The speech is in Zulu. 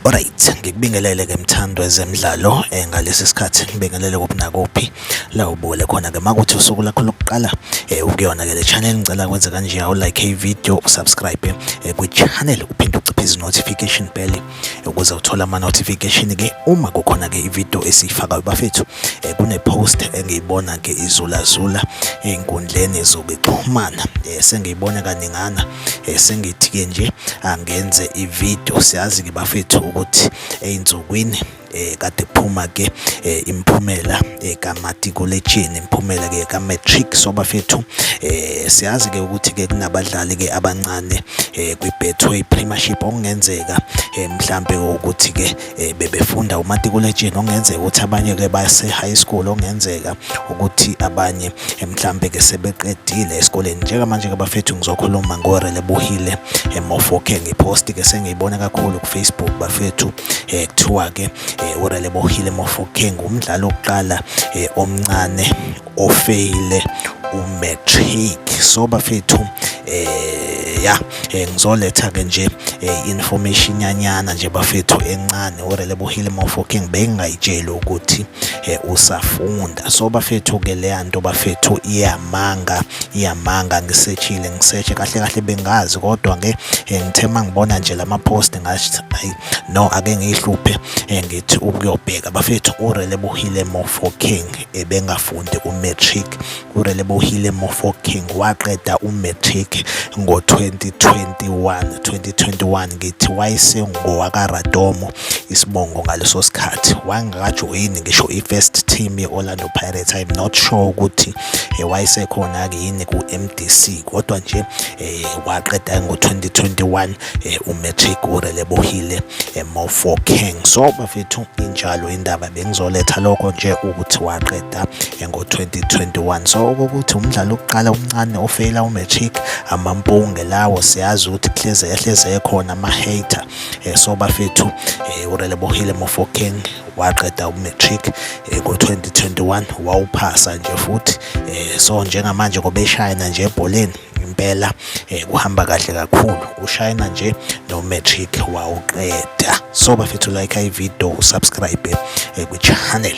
Alright, ngikubingelele ke mthando wezemidlalo ngalesi sikhathi ngibingelele kuphi nakuphi la ubule khona ke makuthi usuku lakho lokuqala ukuyona ke le channel ngicela kwenze kanje like i-video usubscribe kwi-channel uphinde uciphe izi-notification bell ukuze uthole ama-notification ke uma kukhona ke i-video esiyifakayo bafethu. Kune-post engiyibona ke izulazula ey'nkundleni zokuxhumana sengiyibona kaningana sengithi ke nje angenze i-video. Siyazi ke bafethu ukuthi ey'nsukwini kade kuphuma ke imiphumela kamatikuletsheni, imiphumela ke ka-matric. So bafethu siyazi ke ukuthi ke kunabadlali ke abancane kwi-Betway Premiership okungenzeka mhlambe ukuthi ke bebefunda umatikuletsheni, okungenzeka ukuthi abanye ke base-high school, okungenzeka ukuthi abanye mhlambe ke sebeqedile esikoleni. Njengamanje ke bafethu ngizokhuluma ngoRelebohile Mofokeng. Ipost ke sengiyibona kakhulu ku-Facebook bafethu kuthiwa ke uRelebohile Mofokeng umdlali wokuqala omncane ofeyile umatric. So bafethu ngizoletha ke nje information yanyana nje bafethu encane. uRelebohile Mofokeng bengingayitsheli ukuthi usafunda. So bafethu ke leya nto bafethu iyamanga ngisearch kahle bengazi, kodwa ke ngithe mangibona nje lama post ngathi no ake ngihluphe ngithi ukuyobheka bafethu. uRelebohile Mofokeng bengafundi umatric. uRelebohile Mofokeng waqeda umatric ngo-2021 ngithi wayesengowakaRadomo isibongo ngaleso sikhathi. Wangakajoyini ngisho i-first team ye-Orlando Pirates. I'm not sure ukuthi wayesekhona ke yini ku-MDC, kodwa nje waqeda ngo-2021 umatric uRelebohile Mofokeng. So bafethu injalo indaba, bengizoletha lokho nje ukuthi waqeda ngo-2021. So ukuthi umdlalo wokuqala omncane ofeyila umatric, amampunge lawo siyazi ukuthi hleze khona ama-hater. So bafethu uRelebohile Mofokeng waqeda umatric ngo-2021 wawuphasa nje futhi. So njengamanje ngoba eshayina nje ebholeni impela kuhamba kahle kakhulu, ushayina nje no-matric wawuqeda. So bafethu like i-video usubscribe kwi-channel.